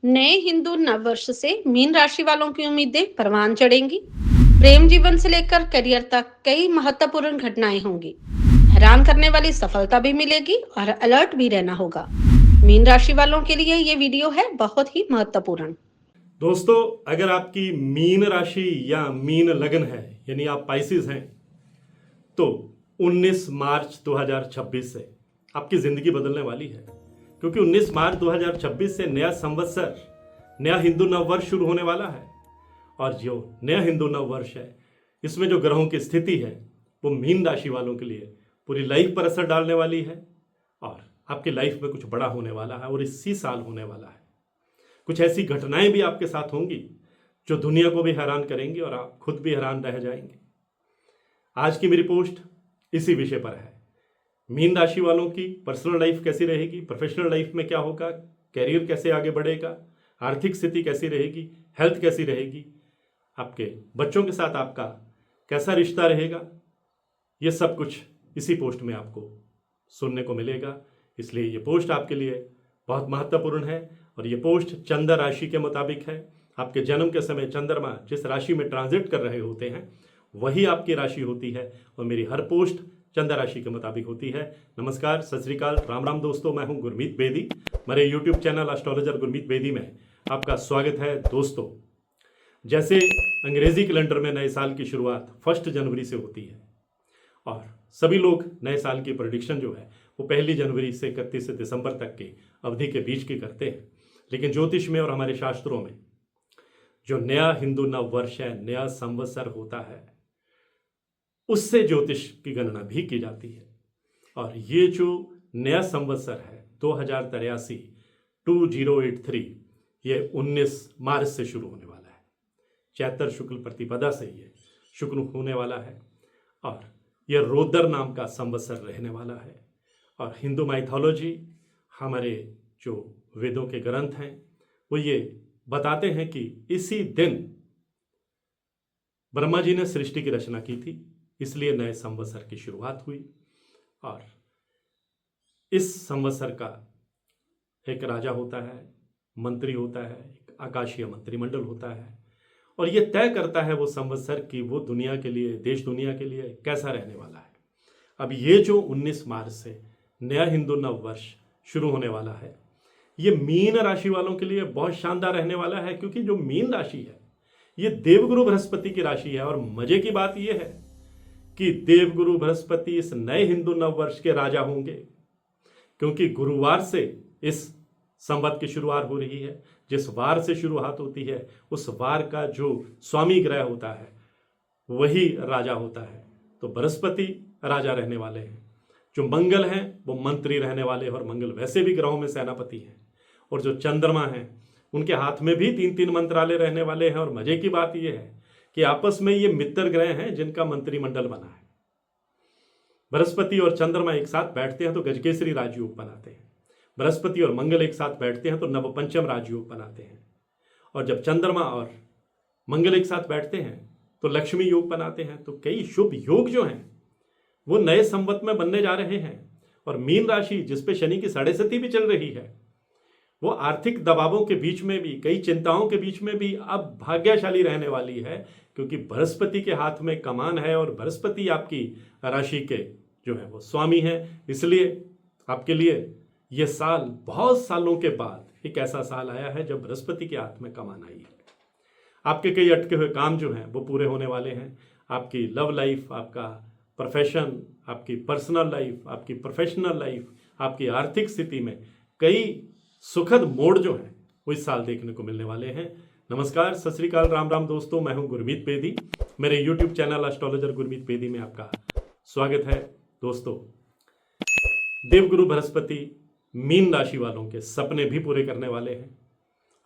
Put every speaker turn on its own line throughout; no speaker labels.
नए हिंदू नववर्ष से मीन राशि वालों की उम्मीदें परवान चढ़ेंगी। प्रेम जीवन से लेकर करियर तक कई महत्वपूर्ण घटनाएं होंगी। हैरान करने वाली सफलता भी मिलेगी और अलर्ट भी रहना होगा। मीन राशि वालों के लिए ये वीडियो है बहुत ही महत्वपूर्ण।
दोस्तों, अगर आपकी मीन राशि या मीन लगन है, यानी आप पाइसिस हैं, तो 19 मार्च 2026 से आपकी ज़िंदगी बदलने वाली है। क्योंकि 19 मार्च 2026 से नया संवत्सर, नया हिंदू नव वर्ष शुरू होने वाला है। और जो नया हिंदू नव वर्ष है, इसमें जो ग्रहों की स्थिति है वो मीन राशि वालों के लिए पूरी लाइफ पर असर डालने वाली है। और आपकी लाइफ में कुछ बड़ा होने वाला है और इसी साल होने वाला है। कुछ ऐसी घटनाएं भी आपके साथ होंगी जो दुनिया को भी हैरान करेंगी और आप खुद भी हैरान रह जाएंगे। आज की मेरी पोस्ट इसी विषय पर है। मीन राशि वालों की पर्सनल लाइफ कैसी रहेगी, प्रोफेशनल लाइफ में क्या होगा, कैरियर कैसे आगे बढ़ेगा, आर्थिक स्थिति कैसी रहेगी, हेल्थ कैसी रहेगी, आपके बच्चों के साथ आपका कैसा रिश्ता रहेगा, ये सब कुछ इसी पोस्ट में आपको सुनने को मिलेगा। इसलिए ये पोस्ट आपके लिए बहुत महत्वपूर्ण है। और ये पोस्ट चंद्र राशि के मुताबिक है। आपके जन्म के समय चंद्रमा जिस राशि में ट्रांजिट कर रहे होते हैं वही आपकी राशि होती है। और मेरी हर पोस्ट चंद्र राशि के मुताबिक होती है। नमस्कार, सत श्री अकाल, राम राम दोस्तों, मैं हूं गुरमीत बेदी। मेरे YouTube channel astrologer Gurmeet Bedi में आपका स्वागत है। दोस्तों, जैसे अंग्रेजी कैलेंडर में नए साल की शुरुआत 1 जनवरी से होती है और सभी लोग नए साल की प्रेडिक्शन जो है वो 1 जनवरी से 31 दिसंबर तक की अवधि के बीच की करते हैं। लेकिन ज्योतिष में और हमारे शास्त्रों में जो नया हिंदू नव वर्ष है, नया संवत्सर होता है, उससे ज्योतिष की गणना भी की जाती है। और ये जो नया संवत्सर है 2083 2083, ये 19 मार्च से शुरू होने वाला है। चैत्र शुक्ल प्रतिपदा से ये शुरू होने वाला है और यह रोदर नाम का संवत्सर रहने वाला है। और हिंदू माइथोलॉजी, हमारे जो वेदों के ग्रंथ हैं, वो ये बताते हैं कि इसी दिन ब्रह्मा जी ने सृष्टि की रचना की थी, इसलिए नए संवत्सर की शुरुआत हुई। और इस संवत्सर का एक राजा होता है, मंत्री होता है, एक आकाशीय मंत्रिमंडल होता है और ये तय करता है वो संवत्सर कि वो दुनिया के लिए, देश दुनिया के लिए कैसा रहने वाला है। अब ये जो 19 मार्च से नया हिंदू नव वर्ष शुरू होने वाला है, ये मीन राशि वालों के लिए बहुत शानदार रहने वाला है। क्योंकि जो मीन राशि है ये देवगुरु बृहस्पति की राशि है। और मजे की बात यह है कि देवगुरु बृहस्पति इस नए हिंदू नव वर्ष के राजा होंगे, क्योंकि गुरुवार से इस संवत की शुरुआत हो रही है। जिस वार से शुरुआत होती है उस वार का जो स्वामी ग्रह होता है वही राजा होता है। तो बृहस्पति राजा रहने वाले हैं। जो मंगल हैं वो मंत्री रहने वाले हैं और मंगल वैसे भी ग्रहों में सेनापति हैं। और जो चंद्रमा हैं उनके हाथ में भी 3-3 मंत्रालय रहने वाले हैं। और मजे की बात यह है कि आपस में ये मित्र ग्रह हैं जिनका मंत्रिमंडल बना है। बृहस्पति और चंद्रमा एक साथ बैठते हैं तो गजकेसरी राजयोग बनाते हैं। बृहस्पति और मंगल एक साथ बैठते हैं तो नवपंचम राजयोग बनाते हैं। और जब चंद्रमा और मंगल एक साथ बैठते हैं तो लक्ष्मी योग बनाते हैं। तो कई शुभ योग जो हैं वो नए संवत में बनने जा रहे हैं। और मीन राशि जिस पे शनि की साढ़े सती भी चल रही है, वो आर्थिक दबावों के बीच में भी, कई चिंताओं के बीच में भी अब भाग्यशाली रहने वाली है। क्योंकि बृहस्पति के हाथ में कमान है और बृहस्पति आपकी राशि के जो है वो स्वामी है। इसलिए आपके लिए ये साल, बहुत सालों के बाद एक ऐसा साल आया है जब बृहस्पति के हाथ में कमान आई है। आपके कई अटके हुए काम जो हैं वो पूरे होने वाले हैं। आपकी लव लाइफ, आपका प्रोफेशन, आपकी पर्सनल लाइफ, आपकी प्रोफेशनल लाइफ, आपकी आर्थिक स्थिति में कई सुखद मोड़ जो हैं वो इस साल देखने को मिलने वाले हैं। नमस्कार, सत श्री अकाल, राम राम दोस्तों, मैं हूं गुरमीत बेदी। मेरे YouTube channel astrologer Gurmeet Bedi में आपका स्वागत है। दोस्तों, देवगुरु बृहस्पति मीन राशि वालों के सपने भी पूरे करने वाले हैं।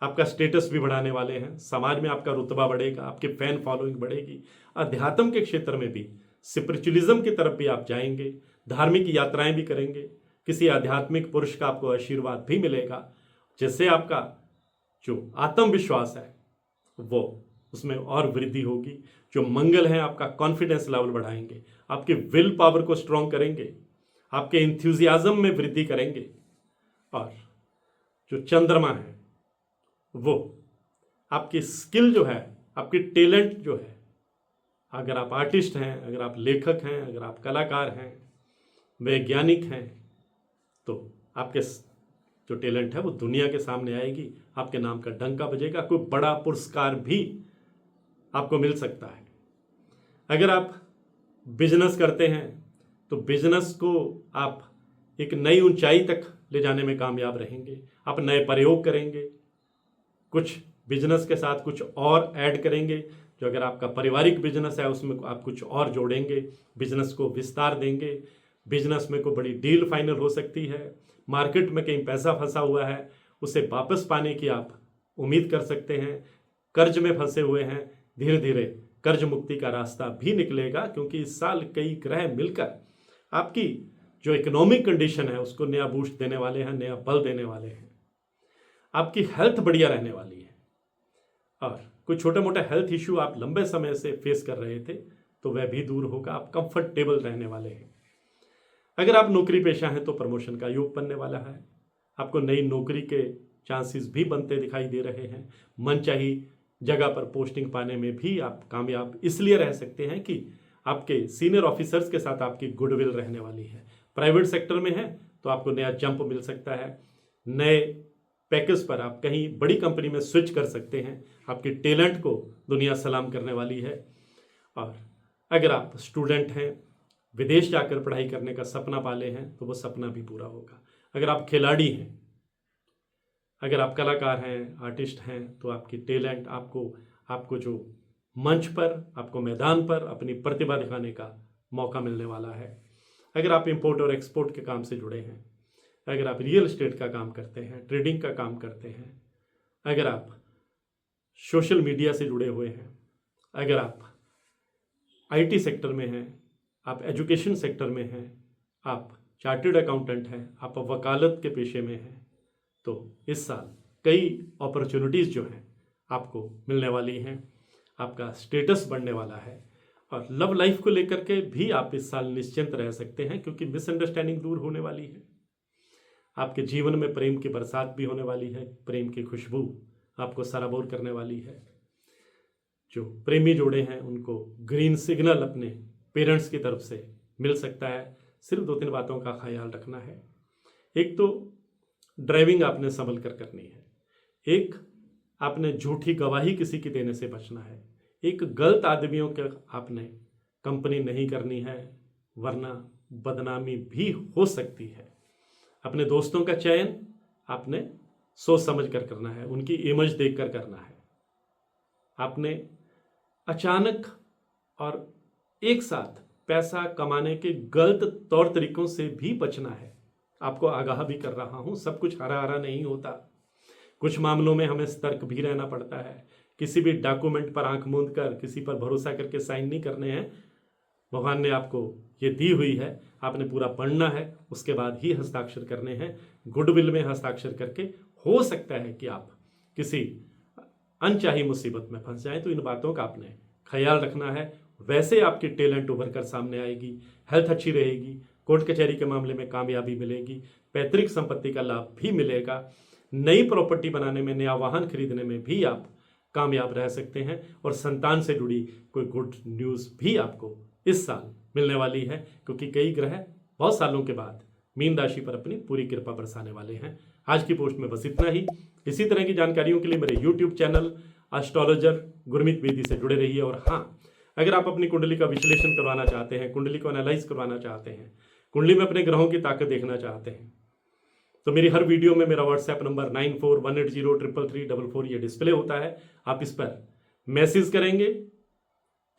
आपका स्टेटस भी बढ़ाने वाले हैं। समाज में आपका रुतबा बढ़ेगा, आपकी फैन फॉलोइंग बढ़ेगी। अध्यात्म के क्षेत्र में भी, स्पिरिचुअलिज्म की तरफ भी आप जाएंगे। धार्मिक यात्राएं भी करेंगे। किसी आध्यात्मिक पुरुष का आपको आशीर्वाद भी मिलेगा, जिससे आपका जो आत्मविश्वास है वो उसमें और वृद्धि होगी। जो मंगल है आपका कॉन्फिडेंस लेवल बढ़ाएंगे, आपके विल पावर को स्ट्रॉन्ग करेंगे, आपके इंथ्यूजियाज्म में वृद्धि करेंगे। और जो चंद्रमा है वो आपकी स्किल जो है, आपकी टैलेंट जो है, अगर आप आर्टिस्ट हैं, अगर आप लेखक हैं, अगर आप कलाकार हैं, वैज्ञानिक हैं, तो आपके जो टैलेंट है वो दुनिया के सामने आएगी, आपके नाम का डंका बजेगा, कोई बड़ा पुरस्कार भी आपको मिल सकता है। अगर आप बिजनेस करते हैं तो बिजनेस को आप एक नई ऊंचाई तक ले जाने में कामयाब रहेंगे। आप नए प्रयोग करेंगे, कुछ बिजनेस के साथ कुछ और ऐड करेंगे। जो अगर आपका पारिवारिक बिजनेस है उसमें आप कुछ और जोड़ेंगे, बिजनेस को विस्तार देंगे। बिजनेस में कोई बड़ी डील फाइनल हो सकती है, मार्केट में कहीं पैसा फंसा हुआ है उसे वापस पाने की आप उम्मीद कर सकते हैं। कर्ज में फंसे हुए हैं, धीरे धीरे कर्ज मुक्ति का रास्ता भी निकलेगा, क्योंकि इस साल कई ग्रह मिलकर आपकी जो इकोनॉमिक कंडीशन है उसको नया बूस्ट देने वाले हैं, नया बल देने वाले हैं। आपकी हेल्थ बढ़िया रहने वाली है, और कोई छोटा मोटा हेल्थ इश्यू आप लंबे समय से फेस कर रहे थे तो वह भी दूर होगा। आप कंफर्टेबल रहने वाले हैं। अगर आप नौकरी पेशा हैं तो प्रमोशन का योग बनने वाला है। आपको नई नौकरी के चांसेस भी बनते दिखाई दे रहे हैं। मनचाही जगह पर पोस्टिंग पाने में भी आप कामयाब इसलिए रह सकते हैं कि आपके सीनियर ऑफिसर्स के साथ आपकी गुडविल रहने वाली है। प्राइवेट सेक्टर में है तो आपको नया जंप मिल सकता है, नए पैकेज पर आप कहीं बड़ी कंपनी में स्विच कर सकते हैं। आपके टैलेंट को दुनिया सलाम करने वाली है। और अगर आप स्टूडेंट हैं, विदेश जाकर पढ़ाई करने का सपना पाले हैं तो वो सपना भी पूरा होगा। अगर आप खिलाड़ी हैं, अगर आप कलाकार हैं, आर्टिस्ट हैं, तो आपकी टैलेंट आपको जो मंच पर, आपको मैदान पर अपनी प्रतिभा दिखाने का मौका मिलने वाला है। अगर आप इंपोर्ट और एक्सपोर्ट के काम से जुड़े हैं, अगर आप रियल एस्टेट का काम करते हैं, ट्रेडिंग का काम करते हैं, अगर आप सोशल मीडिया से जुड़े हुए हैं, अगर आप आईटी सेक्टर में हैं, आप एजुकेशन सेक्टर में हैं, आप चार्टर्ड अकाउंटेंट हैं, आप वकालत के पेशे में हैं, तो इस साल कई अपॉर्चुनिटीज़ जो हैं आपको मिलने वाली हैं। आपका स्टेटस बढ़ने वाला है। और लव लाइफ को लेकर के भी आप इस साल निश्चिंत रह सकते हैं, क्योंकि मिसअंडरस्टैंडिंग दूर होने वाली है। आपके जीवन में प्रेम की बरसात भी होने वाली है। प्रेम की खुशबू आपको सराबोर करने वाली है। जो प्रेमी जोड़े हैं उनको ग्रीन सिग्नल अपने पेरेंट्स की तरफ से मिल सकता है। सिर्फ 2-3 बातों का ख्याल रखना है। एक तो ड्राइविंग आपने संभल कर करनी है। एक आपने झूठी गवाही किसी की देने से बचना है। एक गलत आदमियों के आपने कंपनी नहीं करनी है, वरना बदनामी भी हो सकती है। अपने दोस्तों का चयन आपने सोच समझ कर करना है, उनकी इमेज देख कर करना है। आपने अचानक और एक साथ पैसा कमाने के गलत तौर तरीकों से भी बचना है। आपको आगाह भी कर रहा हूं, सब कुछ हरा हरा नहीं होता। कुछ मामलों में हमें सतर्क भी रहना पड़ता है। किसी भी डॉक्यूमेंट पर आंख मूंद कर किसी पर भरोसा करके साइन नहीं करने हैं। भगवान ने आपको ये दी हुई है, आपने पूरा पढ़ना है, उसके बाद ही हस्ताक्षर करने हैं। गुडविल में हस्ताक्षर करके हो सकता है कि आप किसी अनचाही मुसीबत में फंस जाएं, तो इन बातों का आपने ख्याल रखना है। वैसे आपकी टैलेंट उभर कर सामने आएगी, हेल्थ अच्छी रहेगी, कोर्ट कचहरी के मामले में कामयाबी मिलेगी, पैतृक संपत्ति का लाभ भी मिलेगा, नई प्रॉपर्टी बनाने में, नया वाहन खरीदने में भी आप कामयाब रह सकते हैं, और संतान से जुड़ी कोई गुड न्यूज़ भी आपको इस साल मिलने वाली है, क्योंकि कई ग्रह बहुत सालों के बाद मीन राशि पर अपनी पूरी कृपा बरसाने वाले हैं। आज की पोस्ट में बस इतना ही। इसी तरह की जानकारियों के लिए मेरे YouTube channel astrologer Gurmeet Bedi से जुड़े रहिए। और हाँ, अगर आप अपनी कुंडली का विश्लेषण करवाना चाहते हैं, कुंडली को एनालाइज करवाना चाहते हैं, कुंडली में अपने ग्रहों की ताकत देखना चाहते हैं, तो मेरी हर वीडियो में मेरा व्हाट्सएप नंबर 9418033344 ये डिस्प्ले होता है। आप इस पर मैसेज करेंगे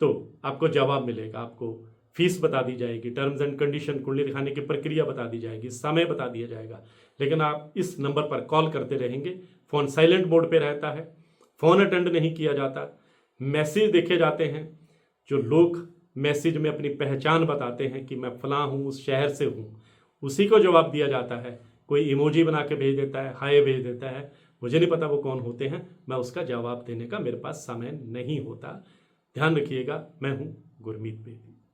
तो आपको जवाब मिलेगा। आपको फीस बता दी जाएगी, टर्म्स एंड कंडीशन, कुंडली दिखाने की प्रक्रिया बता दी जाएगी, समय बता दिया जाएगा। लेकिन आप इस नंबर पर कॉल करते रहेंगे। फ़ोन साइलेंट मोड पे रहता है, फ़ोन अटेंड नहीं किया जाता, मैसेज देखे जाते हैं। जो लोग मैसेज में अपनी पहचान बताते हैं कि मैं फलां हूँ, उस शहर से हूँ, उसी को जवाब दिया जाता है। कोई इमोजी बना के भेज देता है, हाय भेज देता है, मुझे नहीं पता वो कौन होते हैं, मैं उसका जवाब देने का मेरे पास समय नहीं होता। ध्यान रखिएगा। मैं हूँ गुरमीत बेदी।